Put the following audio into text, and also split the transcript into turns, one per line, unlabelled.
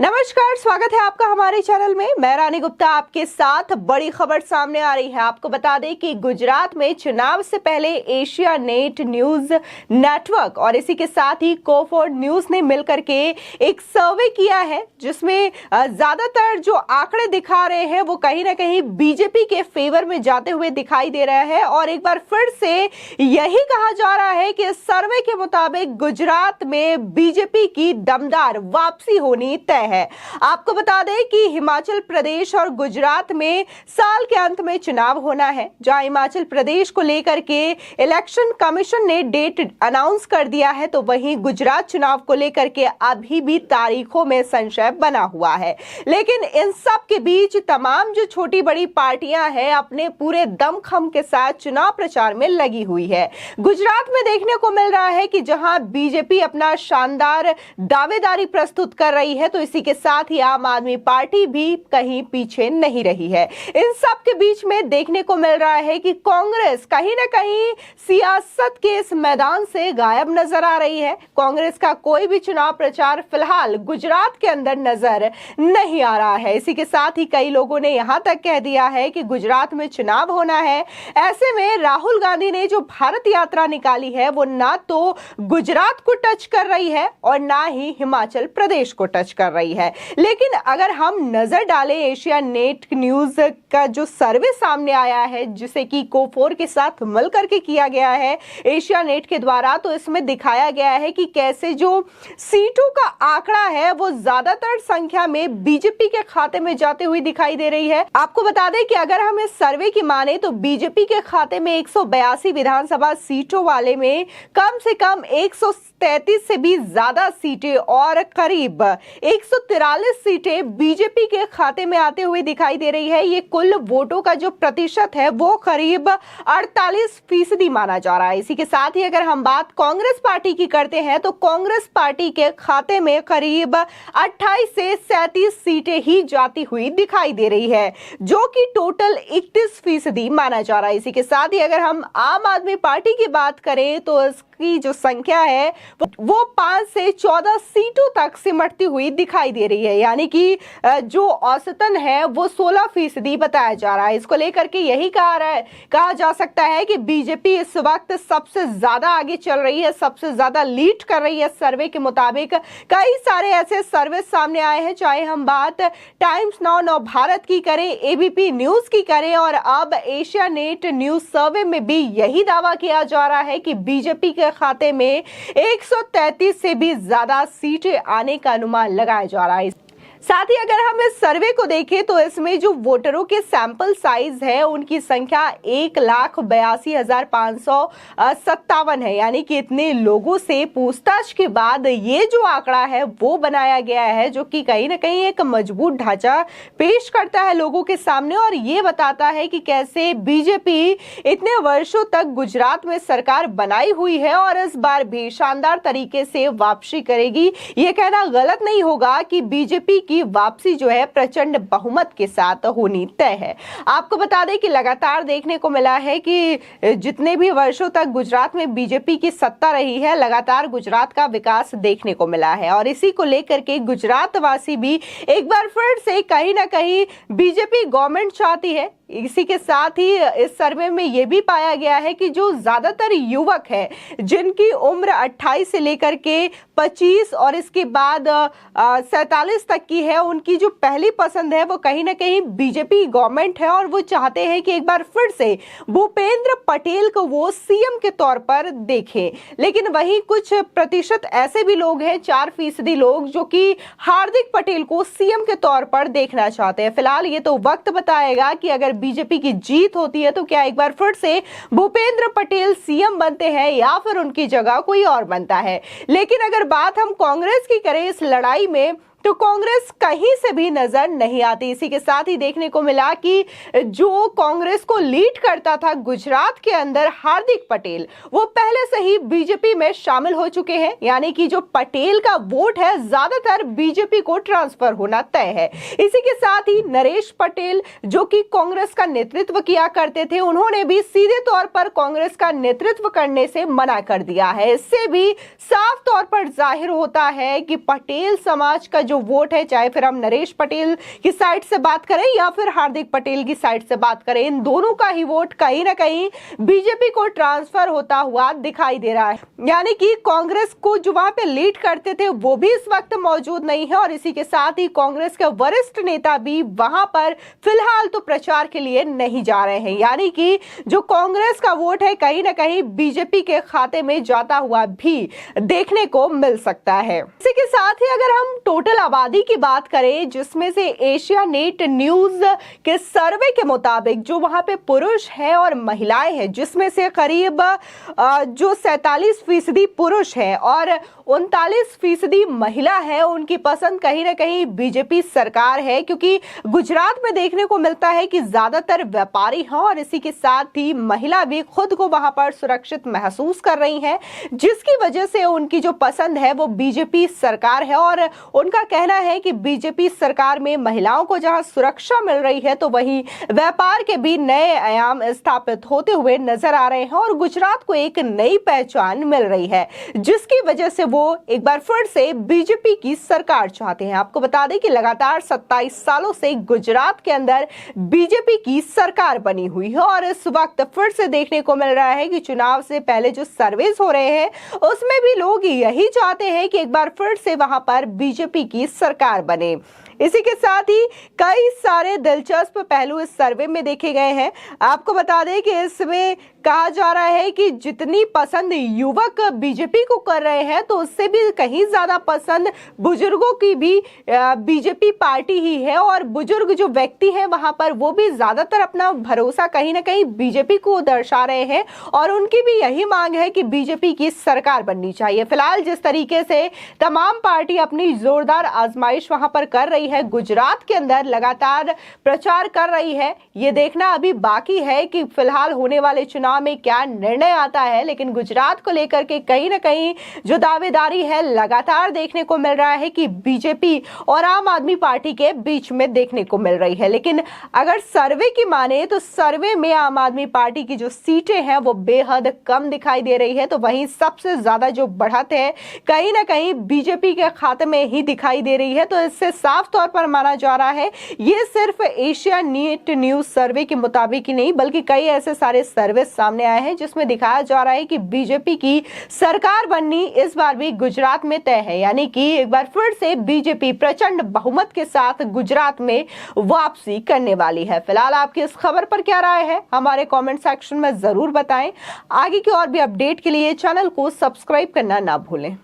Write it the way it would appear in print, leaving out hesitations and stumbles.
नमस्कार, स्वागत है आपका हमारे चैनल में। मैं रानी गुप्ता आपके साथ। बड़ी खबर सामने आ रही है। आपको बता दें कि गुजरात में चुनाव से पहले एशिया नेट न्यूज नेटवर्क और इसी के साथ ही कोफोर्ड न्यूज ने मिलकर के एक सर्वे किया है, जिसमें ज्यादातर जो आंकड़े दिखा रहे हैं वो कहीं ना कहीं बीजेपी के फेवर में जाते हुए दिखाई दे रहा है। और एक बार फिर से यही कहा जा रहा है कि सर्वे के मुताबिक गुजरात में बीजेपी की दमदार वापसी होनी तय है। आपको बता दें कि हिमाचल प्रदेश और गुजरात में साल के अंत में चुनाव होना है। जहां हिमाचल प्रदेश को लेकर के इलेक्शन कमीशन ने डेट अनाउंस कर दिया है, तो वहीं गुजरात चुनाव को लेकर के अभी भी तारीखों में संशय बना हुआ है। लेकिन इन सब के बीच तमाम जो छोटी बड़ी पार्टियां हैं अपने पूरे दमखम के साथ चुनाव प्रचार में लगी हुई है। गुजरात में देखने को मिल रहा है कि जहां बीजेपी अपना शानदार दावेदारी प्रस्तुत कर रही है, तो इसी के साथ ही आम आदमी पार्टी भी कहीं पीछे नहीं रही है। इन सब के बीच में देखने को मिल रहा है कि कांग्रेस कहीं ना कहीं सियासत के इस मैदान से गायब नजर आ रही है। कांग्रेस का कोई भी चुनाव प्रचार फिलहाल गुजरात के अंदर नजर नहीं आ रहा है। इसी के साथ ही कई लोगों ने यहां तक कह दिया है कि गुजरात में चुनाव होना है। ऐसे में राहुल गांधी ने जो भारत यात्रा निकाली है वो ना तो गुजरात को टच कर रही है और ना ही हिमाचल प्रदेश को टच कर रही है। लेकिन अगर हम नजर डालें एशिया नेट न्यूज का जो सर्वे सामने आया है, जिसे कि कोफोर के साथ मिल करके किया गया है एशिया नेट के द्वारा, तो इसमें दिखाया गया है कि कैसे जो सीटों का आंकड़ा है वो ज्यादातर संख्या में बीजेपी के खाते में जाते हुए दिखाई दे रही है। आपको बता दें कि अगर हम इस सर्वे की माने तो बीजेपी के खाते में 182 विधानसभा सीटों वाले में कम से कम 133 से भी ज्यादा सीटें और करीब 143 सीटें बीजेपी के खाते में आते हुए दिखाई दे रही है। ये कुल वोटों का जो प्रतिशत है वो करीब 48% माना जा रहा है। इसी के साथ ही अगर हम बात कांग्रेस पार्टी की करते हैं तो कांग्रेस पार्टी के खाते में करीब 28 से 37 सीटें ही जाती हुई दिखाई दे रही है, जो कि टोटल 31% माना जा रहा है। इसी के साथ ही अगर हम आम आदमी पार्टी की बात करें तो की जो संख्या है वो 5 से 14 सीटों तक सिमटती हुई दिखाई दे रही है, यानी कि जो औसतन है वो 16% बताया जा रहा है। इसको लेकर के यही कहा जा सकता है कि बीजेपी इस वक्त सबसे ज्यादा आगे चल रही है, सबसे ज्यादा लीड कर रही है। सर्वे के मुताबिक कई सारे ऐसे सर्वे सामने आए हैं, चाहे हम बात टाइम्स नाउ नव भारत की करें, एबीपी न्यूज की करें, और अब एशिया नेट न्यूज सर्वे में भी यही दावा किया जा रहा है कि बीजेपी के खाते में 133 से भी ज्यादा सीटें आने का अनुमान लगाया जा रहा है। साथ ही अगर हम इस सर्वे को देखें तो इसमें जो वोटरों के सैंपल साइज है उनकी संख्या 1,82,557 है, यानी कि इतने लोगों से पूछताछ के बाद ये जो आंकड़ा है वो बनाया गया है, जो कि कहीं ना कहीं एक मजबूत ढांचा पेश करता है लोगों के सामने और ये बताता है कि कैसे बीजेपी इतने वर्षों तक गुजरात में सरकार बनाई हुई है और इस बार भी शानदार तरीके से वापसी करेगी। ये कहना गलत नहीं होगा कि बीजेपी की वापसी जो है प्रचंड बहुमत के साथ होनी तय है। आपको बता दें कि लगातार देखने को मिला है कि जितने भी वर्षों तक गुजरात में बीजेपी की सत्ता रही है, लगातार गुजरात का विकास देखने को मिला है और इसी को लेकर के गुजरात वासी भी एक बार फिर से कहीं ना कहीं बीजेपी गवर्नमेंट चाहती है। इसी के साथ ही इस सर्वे में यह भी पाया गया है कि जो ज्यादातर युवक है जिनकी उम्र 28 से लेकर के 25 और इसके बाद 47 तक की है, उनकी जो पहली पसंद है वो कहीं ना कहीं बीजेपी गवर्नमेंट है और वो चाहते हैं कि एक बार फिर से भूपेंद्र पटेल को वो सीएम के तौर पर देखें। लेकिन वहीं कुछ प्रतिशत ऐसे भी लोग हैं, 4% लोग, जो कि हार्दिक पटेल को सीएम के तौर पर देखना चाहते हैं। फिलहाल ये तो वक्त बताएगा कि अगर बीजेपी की जीत होती है तो क्या एक बार फिर से भूपेंद्र पटेल सीएम बनते हैं या फिर उनकी जगह कोई और बनता है। लेकिन अगर बात हम कांग्रेस की करें इस लड़ाई में तो कांग्रेस कहीं से भी नजर नहीं आती। इसी के साथ ही देखने को मिला कि जो कांग्रेस को लीड करता था गुजरात के अंदर हार्दिक पटेल, वो पहले से ही बीजेपी में शामिल हो चुके हैं, यानी कि जो पटेल का वोट है ज्यादातर बीजेपी को ट्रांसफर होना तय है। इसी के साथ ही नरेश पटेल जो कि कांग्रेस का नेतृत्व किया करते थे, उन्होंने भी सीधे तौर पर कांग्रेस का नेतृत्व करने से मना कर दिया है। इससे भी साफ तौर पर जाहिर होता है कि पटेल समाज का जो वोट है, चाहे फिर हम नरेश पटेल की साइड से बात करें या फिर हार्दिक पटेल की साइड से बात करें, इन दोनों का ही वोट कहीं ना कहीं बीजेपी को ट्रांसफर होता हुआ दिखाई दे रहा है। यानी कि कांग्रेस को जो वहां पे लीड करते थे वो भी इस वक्त मौजूद नहीं है और इसी के साथ ही कांग्रेस के वरिष्ठ नेता भी वहां पर फिलहाल तो प्रचार के लिए नहीं जा रहे हैं। यानी कि जो कांग्रेस का वोट है कहीं ना कहीं बीजेपी के खाते में जाता हुआ भी देखने को मिल सकता है। इसी के साथ ही अगर हम टोटल आबादी की बात करें, जिसमें से एशिया नेट न्यूज के सर्वे के मुताबिक जो वहां पे पुरुष है और महिलाएं हैं, जिसमें से करीब जो 47% पुरुष है और 39% महिला है, उनकी पसंद कहीं ना कहीं बीजेपी सरकार है। क्योंकि गुजरात में देखने को मिलता है कि ज्यादातर व्यापारी हैं और इसी के साथ ही महिला भी खुद को वहां पर सुरक्षित महसूस कर रही हैं, जिसकी वजह से उनकी जो पसंद है वो बीजेपी सरकार है। और उनका कहना है कि बीजेपी सरकार में महिलाओं को जहां सुरक्षा मिल रही है तो वहीं व्यापार के भी नए आयाम स्थापित होते हुए नजर आ रहे हैं और गुजरात को एक नई पहचान मिल रही है, जिसकी वजह से वो एक बार फिर से बीजेपी की सरकार चाहते हैं। आपको बता दें कि लगातार 27 सालों से गुजरात के अंदर बीजेपी की सरकार बनी हुई है और इस वक्त फिर से देखने को मिल रहा है कि चुनाव से पहले जो सर्वेस हो रहे हैं उसमें भी लोग यही चाहते हैं कि एक बार फिर से वहां पर बीजेपी की सरकार बने। इसी के साथ ही कई सारे दिलचस्प पहलू इस सर्वे में देखे गए हैं। आपको बता दें कि इसमें कहा जा रहा है कि जितनी पसंद युवक बीजेपी को कर रहे हैं तो उससे भी कहीं ज्यादा पसंद बुजुर्गों की भी बीजेपी पार्टी ही है और बुजुर्ग जो व्यक्ति हैं वहां पर वो भी ज्यादातर अपना भरोसा कहीं ना कहीं बीजेपी को दर्शा रहे हैं और उनकी भी यही मांग है कि बीजेपी की सरकार बननी चाहिए। फिलहाल जिस तरीके से तमाम पार्टी अपनी जोरदार आजमाइश वहां पर कर रही है, गुजरात के अंदर लगातार प्रचार कर रही है, ये देखना अभी बाकी है कि फिलहाल होने वाले चुनाव में क्या निर्णय आता है। लेकिन गुजरात को लेकर के कहीं ना कहीं जो दावेदारी है लगातार देखने को मिल रहा है कि बीजेपी और आम आदमी पार्टी के बीच में देखने को मिल रही है। लेकिन अगर सर्वे की माने तो सर्वे में आम आदमी पार्टी की जो सीटें हैं वो बेहद कम दिखाई दे रही है, तो वहीं सबसे ज्यादा जो बढ़त है कहीं ना कहीं बीजेपी के खाते में ही दिखाई दे रही है। तो इससे साफ तौर पर माना जा रहा है ये सिर्फ एशिया नेट न्यूज सर्वे के मुताबिक ही नहीं बल्कि कई ऐसे सारे सर्वे सामने आए हैं जिसमें दिखाया जा रहा है कि बीजेपी की सरकार बननी इस बार भी गुजरात में तय है। यानी कि एक बार फिर से बीजेपी प्रचंड बहुमत के साथ गुजरात में वापसी करने वाली है। फिलहाल आपकी इस खबर पर क्या राय है हमारे कमेंट सेक्शन में जरूर बताएं। आगे की और भी अपडेट के लिए चैनल को सब्सक्राइब करना ना भूलें।